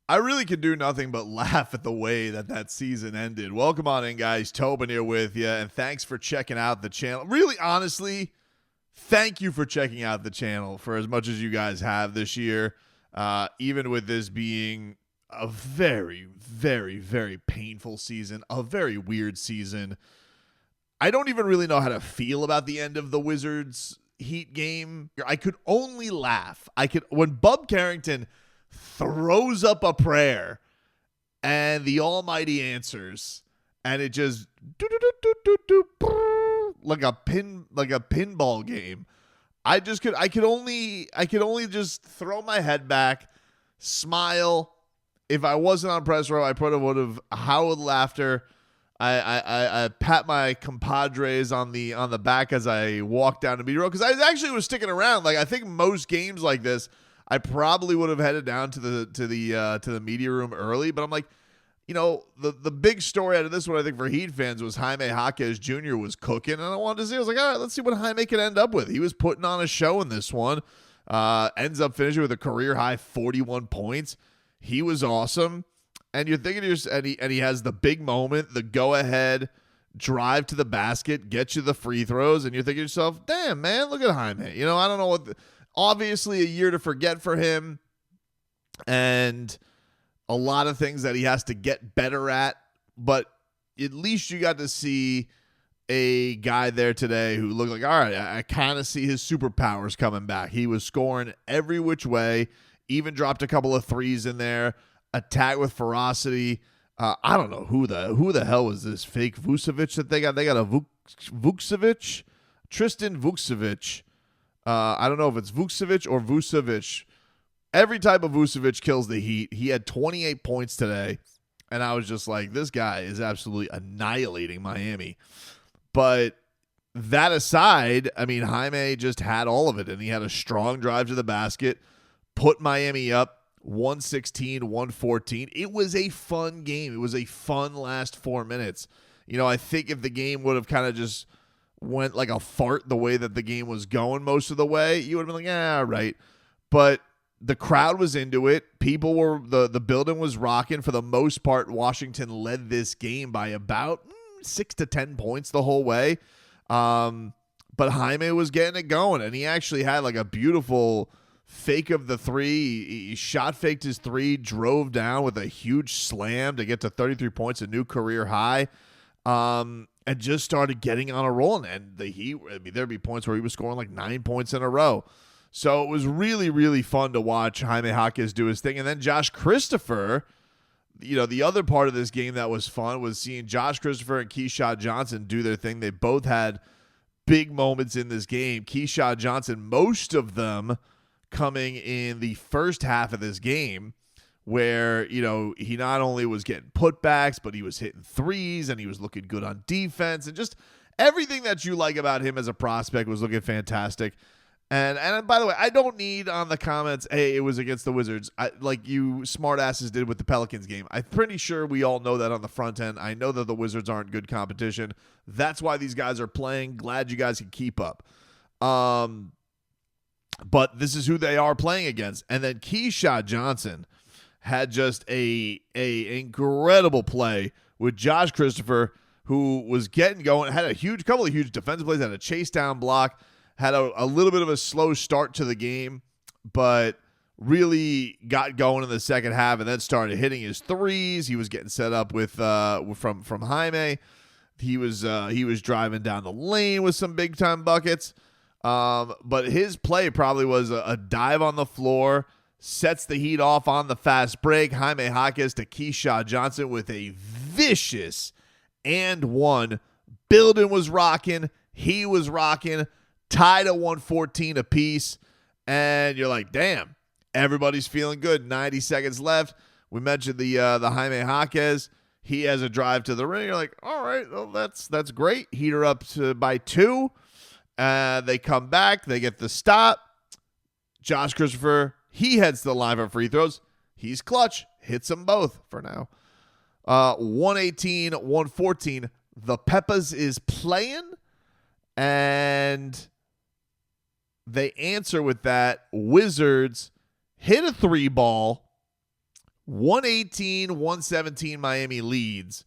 I really could do nothing but laugh at the way that season ended. Welcome on in, guys. Tobin here with you, and thanks for checking out the channel. Really, honestly, thank you for checking out the channel for as much as you guys have this year. Even with this being a very, very, very painful season, a very weird season. I don't even really know how to feel about the end of the Wizards Heat game. I could only laugh. When Bub Carrington throws up a prayer and the Almighty answers, and it just like a pinball game. I could only just throw my head back, smile. If I wasn't on press row, I probably would have howled laughter. I pat my compadres on the back as I walked down to media row, because I actually was sticking around. Like, I think most games like this, I probably would have headed down to the media room early. But I'm like, the big story out of this one, I think, for Heat fans was Jaime Jaquez Jr. was cooking, and I wanted to see. I was like, all right, let's see what Jaime could end up with. He was putting on a show in this one. Ends up finishing with a career high 41 points. He was awesome. And you're thinking and he has the big moment, the go-ahead drive to the basket, get you the free throws, and you're thinking to yourself, damn, man, look at Jaime. I don't know obviously a year to forget for him, and a lot of things that he has to get better at, but at least you got to see a guy there today who looked like, all right, I kind of see his superpowers coming back. He was scoring every which way, even dropped a couple of threes in there, attack with ferocity. I don't know who the hell was this fake Vucevic that they got. They got a Vucevic, Tristan Vucevic. I don't know if it's Vucevic or Vucevic. Every type of Vucevic kills the Heat. He had 28 points today, and I was just like, this guy is absolutely annihilating Miami. But that aside, I mean, Jaime just had all of it, and he had a strong drive to the basket, put Miami up 116-114. It was a fun game. It was a fun last 4 minutes. I think if the game would have kind of just went like a fart the way that the game was going most of the way, you would have been like, right. But the crowd was into it. People were, the building was rocking. For the most part, Washington led this game by about 6 to 10 points the whole way. But Jaime was getting it going, and he actually had like a beautiful fake of the three. He shot faked his three, drove down with a huge slam to get to 33 points, a new career high, and just started getting on a roll. And the Heat, there'd be points where he was scoring like 9 points in a row. So it was really, really fun to watch Jaime Jaquez do his thing. And then Josh Christopher, the other part of this game that was fun was seeing Josh Christopher and Keyshawn Johnson do their thing. They both had big moments in this game. Keyshawn Johnson, most of them coming in the first half of this game, where, he not only was getting putbacks, but he was hitting threes, and he was looking good on defense, and just everything that you like about him as a prospect was looking fantastic. And by the way, I don't need on the comments, hey, it was against the Wizards, like you smartasses did with the Pelicans game. I'm pretty sure we all know that on the front end. I know that the Wizards aren't good competition. That's why these guys are playing. Glad you guys can keep up. But this is who they are playing against. And then Keyshawn Johnson had just a incredible play with Josh Christopher, who was getting going, had a couple of huge defensive plays, had a chase down block, had a little bit of a slow start to the game, but really got going in the second half and then started hitting his threes. He was getting set up with from Jaime. He was driving down the lane with some big time buckets. But his play probably was a dive on the floor, sets the Heat off on the fast break. Jaime Jaquez to Keyshawn Johnson with a vicious and one. Building was rocking. He was rocking. Tied at 114 apiece. And you're like, damn, everybody's feeling good. 90 seconds left. We mentioned the Jaime Jaquez. He has a drive to the ring. You're like, all right, well, that's great. Heat are up by 2. They come back. They get the stop. Josh Christopher, he heads to the line for free throws. He's clutch. Hits them both for now. 118-114. The Peppers is playing. And they answer with that. Wizards hit a 3 ball. 117 Miami leads.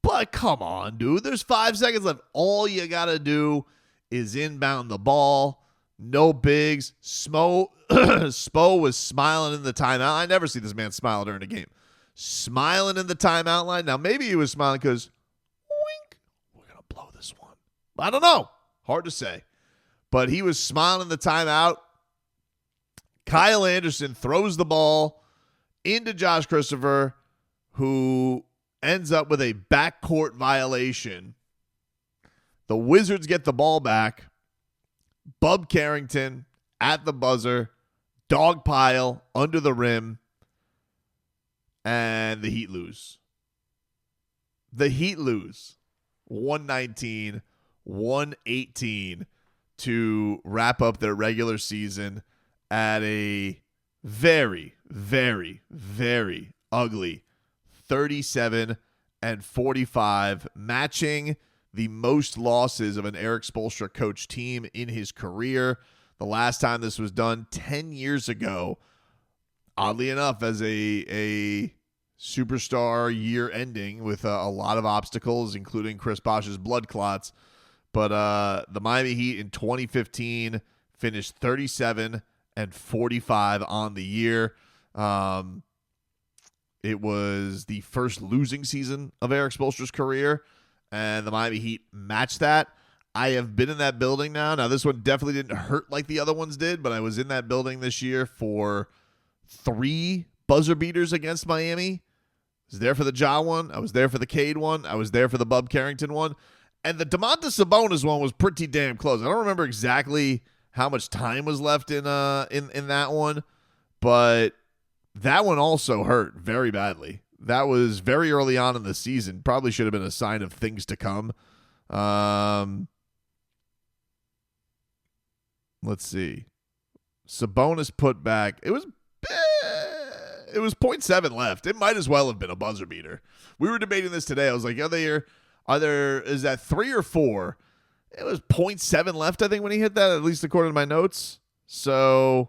But come on, dude. There's 5 seconds left. All you got to do is inbound the ball. No bigs. Spo was smiling in the timeout. I never see this man smile during a game. Smiling in the timeout line. Now, maybe he was smiling because, wink, we're going to blow this one. I don't know. Hard to say. But he was smiling in the timeout. Kyle Anderson throws the ball into Josh Christopher, who ends up with a backcourt violation. The Wizards get the ball back. Bub Carrington at the buzzer. Dog pile under the rim. And the Heat lose. The Heat lose 119-118 to wrap up their regular season at a very, very, very ugly 37-45, matching the most losses of an Eric Spoelstra coach team in his career. The last time this was done 10 years ago, oddly enough, as a superstar year ending with a lot of obstacles, including Chris Bosh's blood clots. But the Miami Heat in 2015 finished 37-45 on the year. It was the first losing season of Eric Spoelstra's career, and the Miami Heat matched that. I have been in that building now. Now, this one definitely didn't hurt like the other ones did, but I was in that building this year for 3 buzzer beaters against Miami. I was there for the Ja one. I was there for the Cade one. I was there for the Bub Carrington one. And the Domantas Sabonis one was pretty damn close. I don't remember exactly how much time was left in that one, but that one also hurt very badly. That was very early on in the season. Probably should have been a sign of things to come. Let's see. Sabonis put back. It was 0.7 left. It might as well have been a buzzer beater. We were debating this today. I was like, is that 3 or 4? It was 0.7 left, I think, when he hit that, at least according to my notes. So,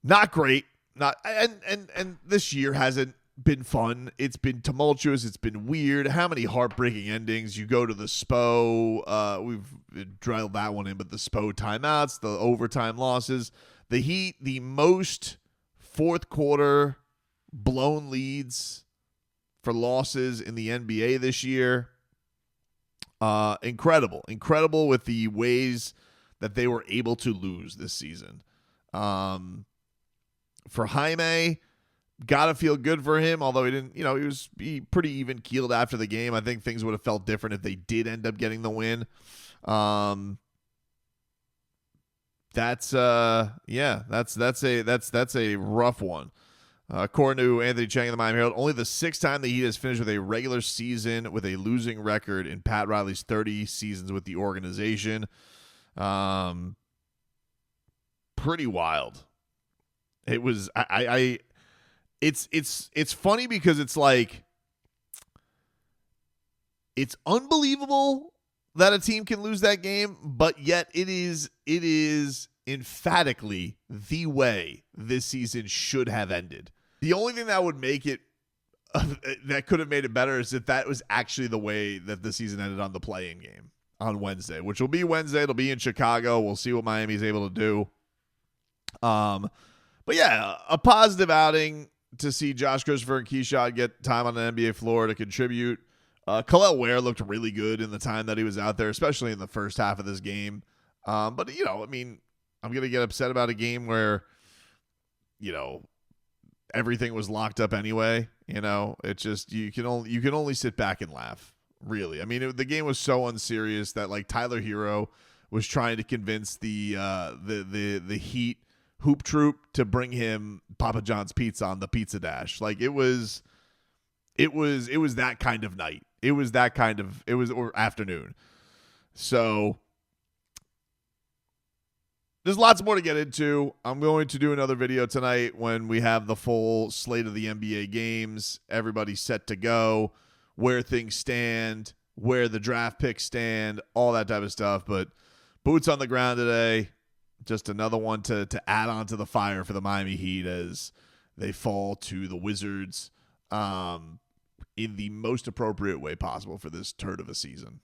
not great. And this year hasn't been fun. It's been tumultuous. It's been weird. How many heartbreaking endings? You go to the Spo. We've drilled that one in, but the Spo timeouts, the overtime losses. The Heat, the most fourth quarter blown leads for losses in the NBA this year. Incredible with the ways that they were able to lose this season. For Jaime, gotta feel good for him, although he didn't, he was pretty even keeled after the game. I think things would have felt different if they did end up getting the win. That's a rough one. According to Anthony Chang of the Miami Herald, only the 6th time the Heat has finished with a regular season with a losing record in Pat Riley's 30 seasons with the organization. Pretty wild. It was it's funny because it's like, it's unbelievable that a team can lose that game, but yet it is emphatically the way this season should have ended. The only thing that would make it that could have made it better is that was actually the way that the season ended on the play-in game on Wednesday, which will be Wednesday. It'll be in Chicago. We'll see what Miami's able to do. But yeah, a positive outing to see Josh Christopher and Keyshawn get time on the NBA floor to contribute. Khalil Ware looked really good in the time that he was out there, especially in the first half of this game. But, I'm going to get upset about a game where, everything was locked up anyway. It's just, you can only sit back and laugh, really. I mean, the game was so unserious that, like, Tyler Hero was trying to convince the Heat hoop troop to bring him Papa John's pizza on the pizza dash. Like, it was that kind of night. Or afternoon. So there's lots more to get into. I'm going to do another video tonight when we have the full slate of the NBA games. Everybody's set to go, where things stand, where the draft picks stand, all that type of stuff. But boots on the ground today. just another one to add on to the fire for the Miami Heat as they fall to the Wizards in the most appropriate way possible for this turd of a season.